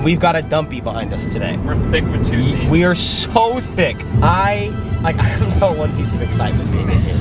We've got a dumpy behind us today. We're thick with 2 C's. We are so thick. I haven't felt one piece of excitement being in here.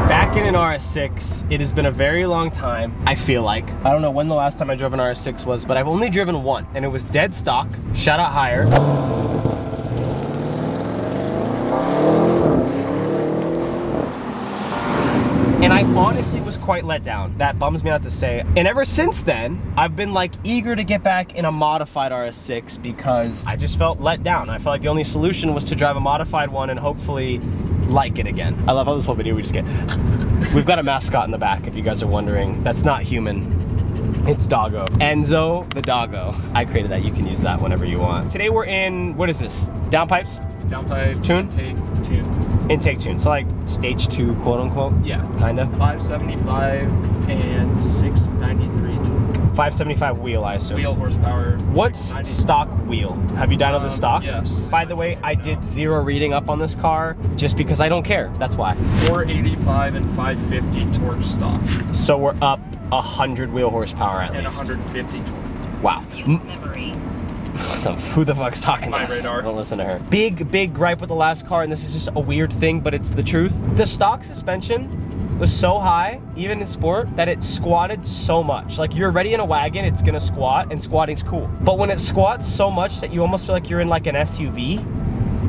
Back in an RS6, it has been a very long time, I feel like. I don't know when the last time I drove an RS6 was, but I've only driven one, and it was dead stock. Shout out higher. And I honestly was quite let down. That bums me out to say. And ever since then, I've been like eager to get back in a modified RS6 because I just felt let down. I felt like the only solution was to drive a modified one and hopefully like it again. I love how this whole video we just get. We've got a mascot in the back if you guys are wondering. That's not human. It's Doggo. Enzo the Doggo. I created that. You can use that whenever you want. Today we're in, what is this? Downpipes? Downpipe. Tune? Intake tune. Intake tune. So like stage 2, quote unquote? Yeah. Kinda. 575 and 693 torque. 575 wheel, I assume. Wheel horsepower. What's stock wheel? Have you dynoed the stock? Yes. By the way, I did 0 reading up on this car just because I don't care. That's why. 485 and 550 torque stock. So we're up 100 wheel horsepower at and least. 150 torque. Wow. Memory. Who the fuck's talking My to us? radar. Don't listen to her. Big gripe with the last car, and this is just a weird thing, but it's the truth. The stock suspension was so high, even in sport, that it squatted so much. Like, you're already in a wagon, it's gonna squat, and squatting's cool. But when it squats so much that you almost feel like you're in like an SUV,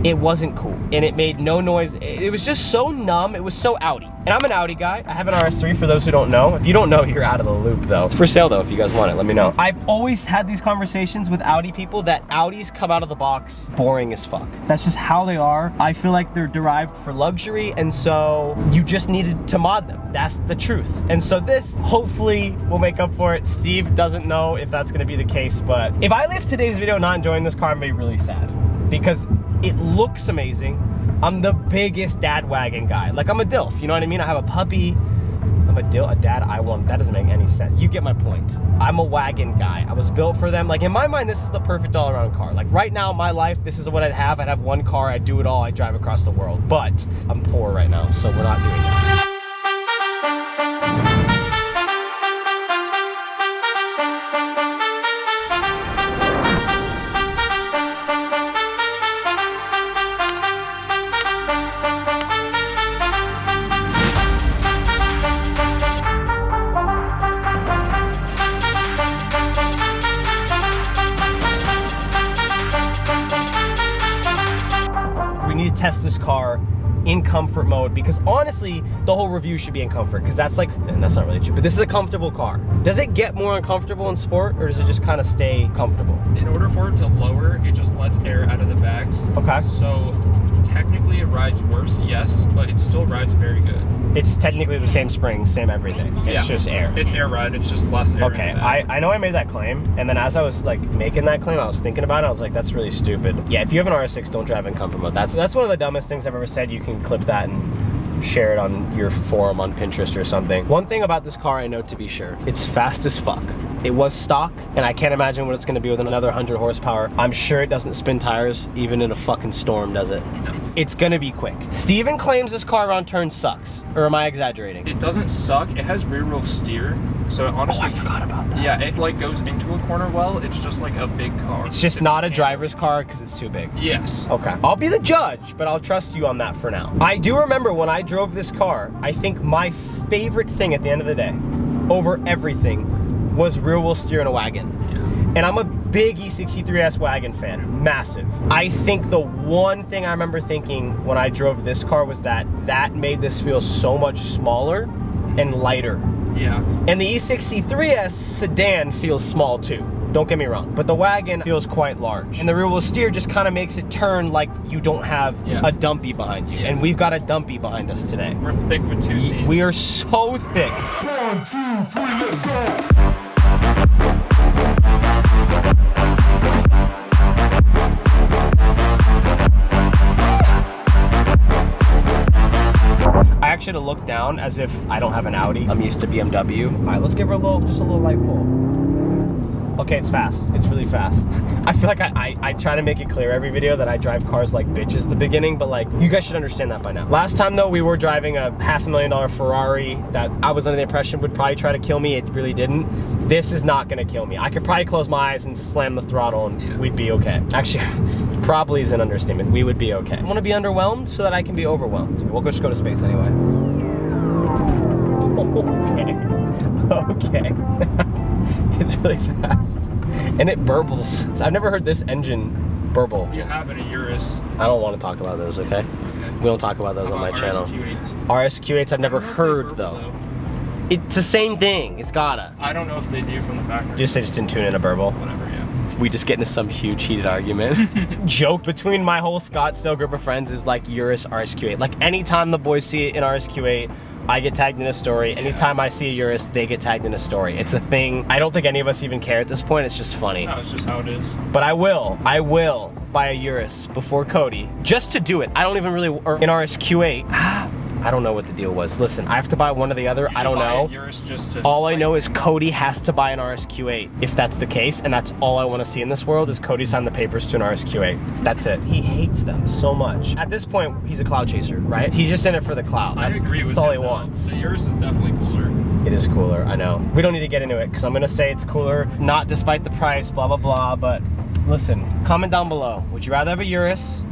it wasn't cool, and it made no noise. It was just so numb. It was so Audi. And I'm an Audi guy. I have an RS3 for those who don't know. If you don't know, you're out of the loop though. It's for sale though, if you guys want it, let me know. I've always had these conversations with Audi people that Audis come out of the box boring as fuck. That's just how they are. I feel like they're derived for luxury, and so you just needed to mod them. That's the truth. And so this hopefully will make up for it. Steve doesn't know if that's gonna be the case, but if I leave today's video not enjoying this car, I'm gonna be really sad because it looks amazing. I'm the biggest dad wagon guy. Like, I'm a DILF, you know what I mean? I have a puppy. I'm a dad I want. That doesn't make any sense. You get my point. I'm a wagon guy. I was built for them. Like, in my mind, this is the perfect all-around car. Like, right now in my life, this is what I'd have. I'd have one car, I'd do it all, I'd drive across the world. But I'm poor right now, so we're not doing that. Test this car in comfort mode, because honestly the whole review should be in comfort, because that's like, and that's not really true, but this is a comfortable car. Does it get more uncomfortable in sport, or does it just kind of stay comfortable? In order for it to lower, it just lets air out of the bags. Okay. So technically it rides worse, yes, but it still rides very good. It's technically the same springs, same everything. It's just air. It's air ride, it's just less air. Okay, I know I made that claim, and then as I was like making that claim, I was thinking about it, I was like, that's really stupid. Yeah, if you have an RS6, don't drive in comfort mode. That's one of the dumbest things I've ever said. You can clip that and share it on your forum on Pinterest or something. One thing about this car I know to be sure, it's fast as fuck. It was stock, and I can't imagine what it's gonna be with another 100 horsepower. I'm sure it doesn't spin tires even in a fucking storm, does it? No. It's gonna be quick. Steven claims this car around turn sucks, or am I exaggerating? It doesn't suck, it has rear wheel steer, so it honestly... Oh, I forgot about that. Yeah, it like goes into a corner well, it's just like a big car. It's just not a driver's car because it's too big. Yes. Okay. I'll be the judge, but I'll trust you on that for now. I do remember when I drove this car, I think my favorite thing at the end of the day, over everything, was rear wheel steer in a wagon. Yeah. And I'm a big E63S wagon fan, massive. I think the one thing I remember thinking when I drove this car was that made this feel so much smaller and lighter. Yeah. And the E63S sedan feels small too. Don't get me wrong, but the wagon feels quite large. And the rear wheel steer just kind of makes it turn like you don't have a dumpy behind you. And we've got a dumpy behind us today. We're thick with 2 C's. We are so thick. 1, 2, 3, let's go! I actually had to look down as if I don't have an Audi. I'm used to BMW. All right, let's give her just a little light pull. 1, 2, 3, let's go! Okay, it's fast. It's really fast. I feel like I try to make it clear every video that I drive cars like bitches at the beginning, but like, you guys should understand that by now. Last time though, we were driving a $500,000 Ferrari that I was under the impression would probably try to kill me. It really didn't. This is not gonna kill me. I could probably close my eyes and slam the throttle and we'd be okay. Actually, probably is an understatement. We would be okay. I wanna be underwhelmed so that I can be overwhelmed. We'll just go to space anyway. Okay. It's really fast. And it burbles. So I've never heard this engine burble. You have it, a Urus. I don't want to talk about those, okay? We don't talk about those on my channel. RS6 I've never heard though. It's the same thing. It's gotta. I don't know if they do from the factory. They just didn't tune in a burble. Whatever, yeah. We just get into some huge heated argument. Joke between my whole Scottsdale group of friends is like Urus RSQ8. Like anytime the boys see it in RSQ8, I get tagged in a story. Anytime I see a Urus, they get tagged in a story. It's a thing. I don't think any of us even care at this point. It's just funny. No, it's just how it is. But I will buy a Urus before Cody just to do it. I don't even really, or in RSQ8. I don't know what the deal was. Listen, I have to buy one or the other. I don't know. All I know is Cody has to buy an RSQ8 if that's the case, and that's all I want to see in this world is Cody sign the papers to an RSQ8. That's it. He hates them so much. At this point, he's a cloud chaser, right? He's just in it for the cloud. I agree with that's all he though. wants. The Urus is definitely cooler. It is cooler, I know. We don't need to get into it because I'm gonna say it's cooler, not despite the price, blah, blah, blah, but listen, comment down below. Would you rather have a Urus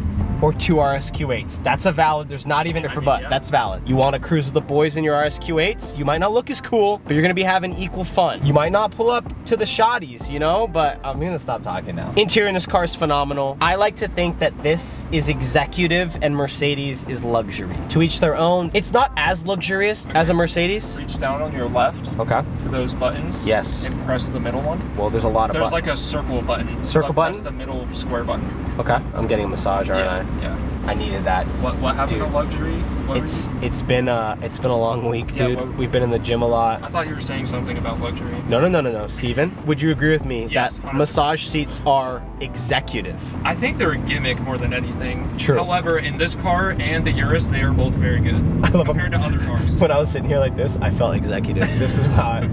or 2 RSQ8s? That's a valid, there's not even if or but, that's valid. You wanna cruise with the boys in your RSQ8s? You might not look as cool, but you're gonna be having equal fun. You might not pull up to the shotties, you know, but I'm gonna stop talking now. Interior in this car is phenomenal. I like to think that this is executive and Mercedes is luxury. To each their own. It's not as luxurious as a Mercedes. Reach down on your left to those buttons. Yes. And press the middle one. Well, there's a lot of buttons. buttons. There's like a circle button. Circle button? Press the middle square button. Okay. I'm getting a massage, aren't I? Yeah. I needed that. What happened to luxury? It's been a long week, dude. We've been in the gym a lot. I thought you were saying something about luxury. No, Steven. Would you agree with me Yes, that 100%. massage seats are executive? I think they're a gimmick more than anything. True. However, in this car and the Urus, they are both very good I love compared to other cars. When I was sitting here like this, I felt executive. This is how I...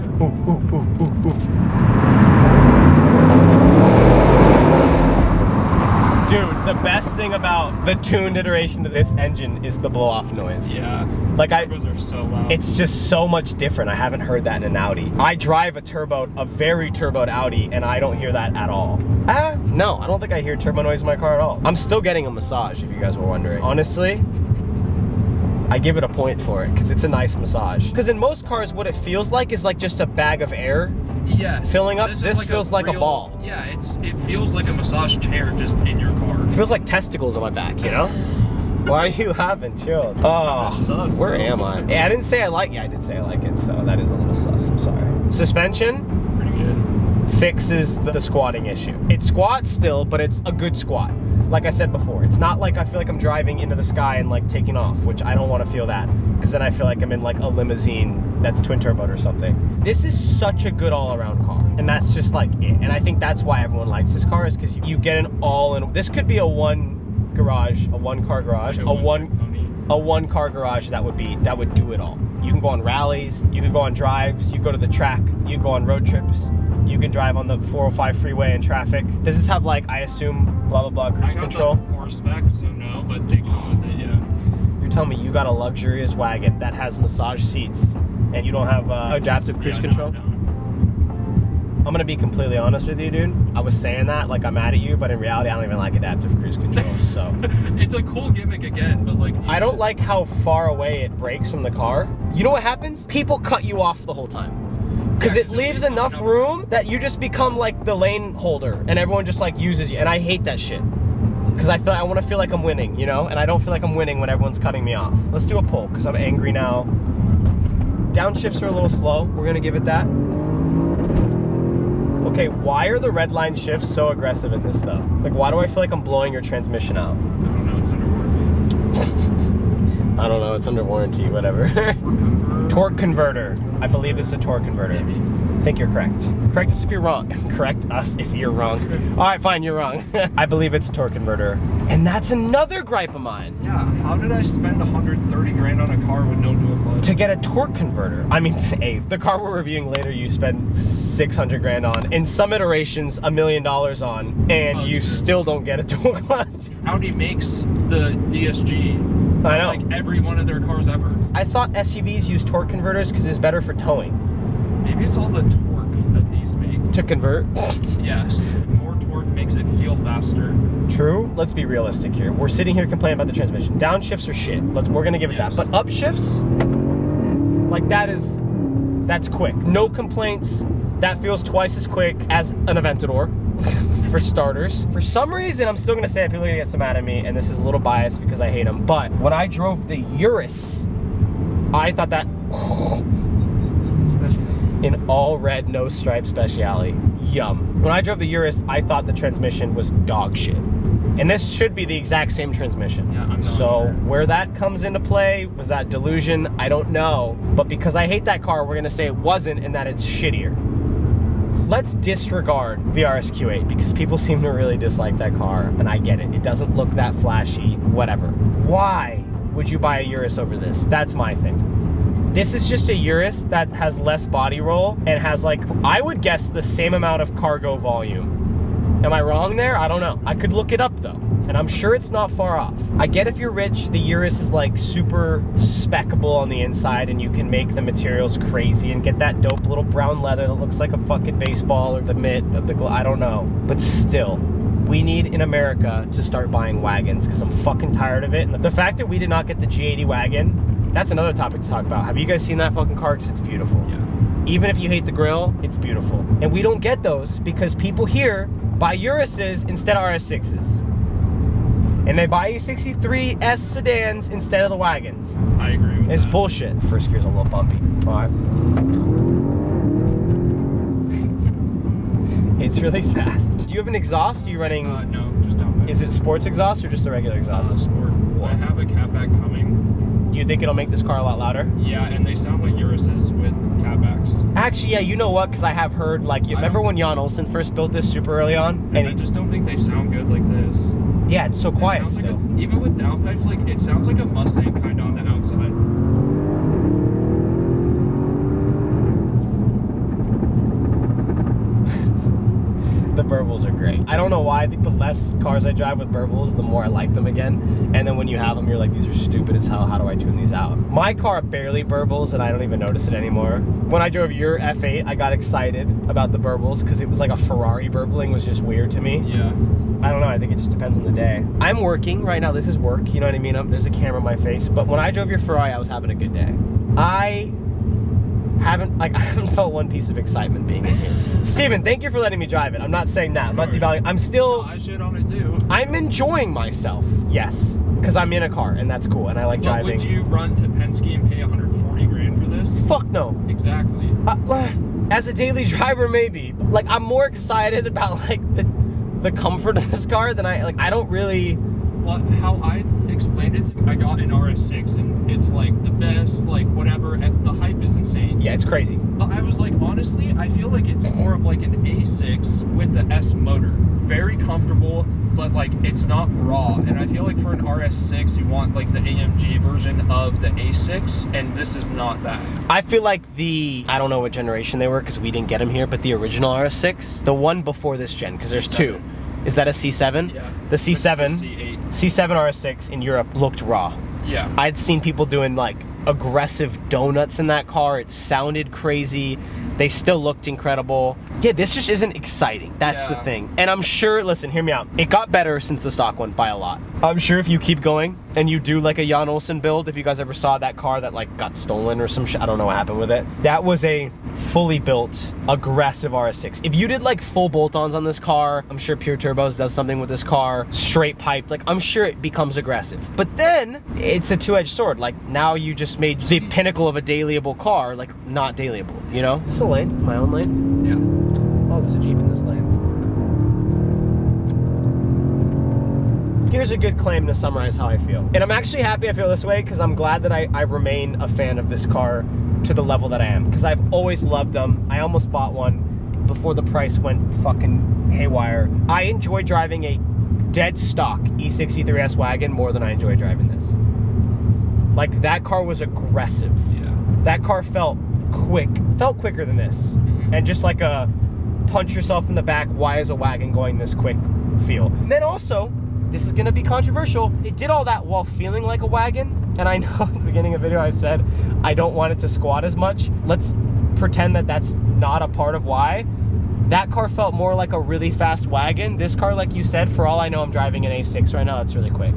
Dude, the best thing about the tuned iteration of this engine is the blow-off noise. Yeah. Like turbos are so loud. It's just so much different. I haven't heard that in an Audi. I drive a very turboed Audi, and I don't hear that at all. No, I don't think I hear turbo noise in my car at all. I'm still getting a massage, if you guys were wondering. Honestly, I give it a point for it, because it's a nice massage. Because in most cars, what it feels like is like just a bag of air. Yes. Filling up. This feels like a ball. Yeah, it feels like a massage chair just in your car. It feels like testicles on my back, you know? Why are you laughing? Chill. Oh, sucks, where am I? Yeah, I didn't say I like it. Yeah, I did say I like it, so that is a little sus. I'm sorry. Suspension Pretty good. fixes the squatting issue. It squats still, but it's a good squat. Like I said before, it's not like I feel like I'm driving into the sky and like taking off, which I don't want to feel that, because then I feel like I'm in like a limousine that's twin turboed or something. This is such a good all-around car, and that's just like it. And I think that's why everyone likes this car, is because you get an all-in. This could be a one car garage, a one car garage that would do it all. You can go on rallies, you can go on drives, you go to the track, you can go on road trips. You can drive on the 405 freeway in traffic. Does this have like, I assume, blah, blah, blah, cruise control? I got the core spec, so no, but they come with it, yeah. You're telling me you got a luxurious wagon that has massage seats and you don't have adaptive cruise control? No. I'm gonna be completely honest with you, dude. I was saying that like I'm mad at you, but in reality, I don't even like adaptive cruise control, so. It's a cool gimmick again, but like. I don't like how far away it breaks from the car. You know what happens? People cut you off the whole time. Because it leaves enough room that you just become like the lane holder and everyone just like uses you. And I hate that shit. Because I want to feel like I'm winning, you know? And I don't feel like I'm winning when everyone's cutting me off. Let's do a pull, because I'm angry now. Downshifts are a little slow. We're going to give it that. Okay, why are the red line shifts so aggressive in this though? Like, why do I feel like I'm blowing your transmission out? I don't know, it's under warranty. I don't know, it's under warranty, whatever. Torque converter. I believe it's a torque converter. Maybe. think you're correct. Correct us if you're wrong. Correct us if you're wrong. All right, fine, you're wrong. I believe it's a torque converter. And that's another gripe of mine. Yeah, how did I spend 130 grand on a car with no dual clutch? To get a torque converter. I mean, hey, the car we're reviewing later, you spend 600 grand on. In some iterations, $1 million on, and you still don't get a dual clutch. Audi makes the DSG. I know. Like every one of their cars ever. I thought SUVs use torque converters because it's better for towing. Maybe it's all the torque that these make. To convert? Yes. More torque makes it feel faster. True. Let's be realistic here. We're sitting here complaining about the transmission. Downshifts are shit. We're gonna give it that. But upshifts, like that's quick. No complaints. That feels twice as quick as an Aventador. For starters. For some reason, I'm still gonna say it, people are gonna get so mad at me, and this is a little biased because I hate them, but when I drove the Urus, I thought that in all red, no stripe speciality. Yum. When I drove the Urus, I thought the transmission was dog shit. And this should be the exact same transmission. Yeah, I'm not so sure. Where that comes into play, was that delusion? I don't know. But because I hate that car, we're gonna say it wasn't and that it's shittier. Let's disregard the RSQ8 because people seem to really dislike that car, and I get it. It doesn't look that flashy, whatever. Why would you buy a Urus over this? That's my thing. This is just a Urus that has less body roll and has, like, I would guess the same amount of cargo volume. Am I wrong there? I don't know. I could look it up though, and I'm sure it's not far off. I get if you're rich, the Urus is like super speccable on the inside and you can make the materials crazy and get that dope little brown leather that looks like a fucking baseball or the mitt of the, I don't know. But still, we need in America to start buying wagons because I'm fucking tired of it. And the fact that we did not get the G80 wagon, that's another topic to talk about. Have you guys seen that fucking car? Because it's beautiful. Yeah. Even if you hate the grille, it's beautiful. And we don't get those because people here buy Uruses instead of RS6s. And they buy E63S sedans instead of the wagons. I agree with It's that. bullshit. First gear's a little bumpy. All right. It's really fast. Do you have an exhaust? Are you running? No, just down. Is it sports exhaust or just a regular exhaust? Sport. I have a catback coming. Do you think it'll make this car a lot louder? Yeah, and they sound like Uruses with catbacks. Actually, yeah, you know what? Because I have heard, like, you remember when Jan Olsen first built this super early on? And I just don't think they sound good like this. Yeah, it's so quiet It still. like even with downpipes, like, it sounds like a Mustang kind of on the outside. The burbles are great. I don't know why. I think the less cars I drive with burbles, the more I like them again. And then when you have them, you're like, these are stupid as hell. How do I tune these out? My car barely burbles, and I don't even notice it anymore. When I drove your F8, I got excited about the burbles because it was like a Ferrari burbling was just weird to me. Yeah. I don't know. I think it just depends on the day. I'm working right now. This is work. You know what I mean? There's a camera in my face. But when I drove your Ferrari, I was having a good day. I haven't felt one piece of excitement being in here. Steven, thank you for letting me drive it. I'm not saying that. I'm not devaluing. I'm still. I shit on it too. I'm enjoying myself. Yes, because I'm in a car and that's cool, and I like driving. Would you run to Penske and pay 140 grand for this? Fuck no. Exactly. As a daily driver, maybe. Like, I'm more excited about like the comfort of this car than I don't really. Well, how I explained it, I got an RS6 and it's like the best, like whatever, and the hype is insane. Yeah, it's crazy. But I was like, honestly, I feel like it's more of like an A6 with the S motor. Very comfortable, but like it's not raw. And I feel like for an RS6, you want like the AMG version of the A6, and this is not that. I feel like I don't know what generation they were because we didn't get them here, but the original RS6, the one before this gen, because there's two. Is that a C7? Yeah. The C7, C8. C7 RS6 in Europe looked raw. Yeah. I'd seen people doing like aggressive donuts in that car. It sounded crazy. They still looked incredible. Yeah, this just isn't exciting. That's the thing. And I'm sure, listen, hear me out. It got better since the stock one by a lot. I'm sure if you keep going and you do like a Jan Olsen build, if you guys ever saw that car that like got stolen or some shit, I don't know what happened with it. That was a fully built, aggressive RS6. If you did like full bolt-ons on this car, I'm sure Pure Turbos does something with this car, straight piped, like I'm sure it becomes aggressive. But then it's a two-edged sword. Like now you just made the pinnacle of a dailyable car, like not dailyable, you know? Is this a lane? My own lane? Yeah. Oh, there's a Jeep in this lane. Here's a good claim to summarize how I feel. And I'm actually happy I feel this way because I'm glad that I remain a fan of this car to the level that I am, because I've always loved them. I almost bought one before the price went fucking haywire. I enjoy driving a dead stock E63 wagon more than I enjoy driving this. Like, that car was aggressive. Yeah. That car felt quick, felt quicker than this. And just like a punch yourself in the back, why is a wagon going this quick feel. And then also, this is gonna be controversial, it did all that while feeling like a wagon. And I know at the beginning of the video I said I don't want it to squat as much. Let's pretend that that's not a part of why. That car felt more like a really fast wagon. This car, like you said, for all I know, I'm driving an A6 right now. That's really quick.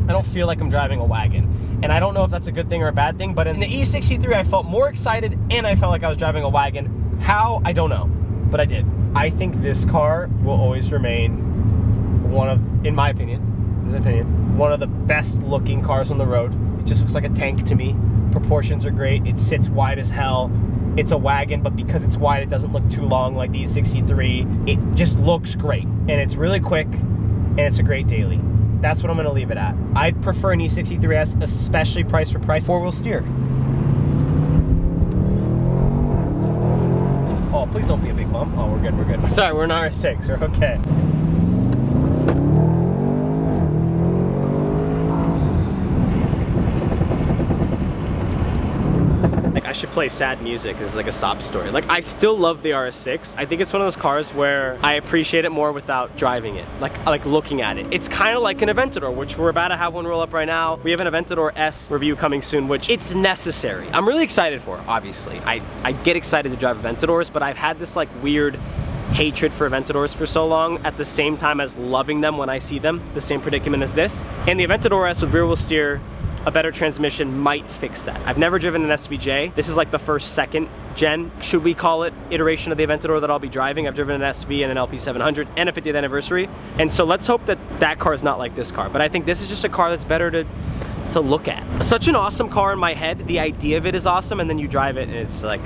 I don't feel like I'm driving a wagon. And I don't know if that's a good thing or a bad thing, but in the E63, I felt more excited and I felt like I was driving a wagon. How? I don't know, but I did. I think this car will always remain one of, in my opinion, one of the best looking cars on the road. It just looks like a tank to me. Proportions are great. It sits wide as hell. It's a wagon, but because it's wide, it doesn't look too long like the E63. It just looks great, and it's really quick, and it's a great daily. That's what I'm gonna leave it at. I'd prefer an E63S, especially price for price, four-wheel steer. Oh, please don't be a big bump. Oh, we're good, we're good. Sorry, we're an RS6, we're okay. I should play sad music. This is like a sob story. Like, I still love the RS6. I think it's one of those cars where I appreciate it more without driving it, like looking at it. It's kind of like an Aventador, which we're about to have one roll up right now. We have an Aventador S review coming soon, which it's necessary. I'm really excited for, obviously. I get excited to drive Aventadors, but I've had this like weird hatred for Aventadors for so long, at the same time as loving them when I see them. The same predicament as this. And the Aventador S with rear wheel steer, a better transmission might fix that. I've never driven an SVJ. This is like the first second gen, should we call it, iteration of the Aventador that I'll be driving. I've driven an SV and an LP700 and a 50th anniversary. And so let's hope that that car is not like this car. But I think this is just a car that's better to look at. Such an awesome car in my head. The idea of it is awesome, and then you drive it and it's like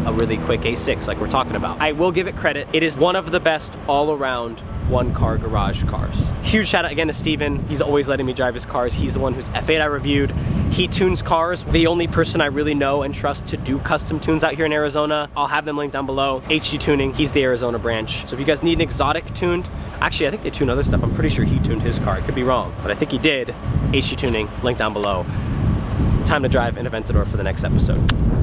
a really quick A6 like we're talking about. I will give it credit. It is one of the best all-around one-car garage cars. Huge shout out again to Steven. He's always letting me drive his cars. He's the one whose F8 I reviewed. He tunes cars. The only person I really know and trust to do custom tunes out here in Arizona. I'll have them linked down below. HG Tuning, he's the Arizona branch. So if you guys need an exotic tuned, actually I think they tune other stuff. I'm pretty sure he tuned his car. I could be wrong, but I think he did. HG Tuning, link down below. Time to drive an Aventador for the next episode.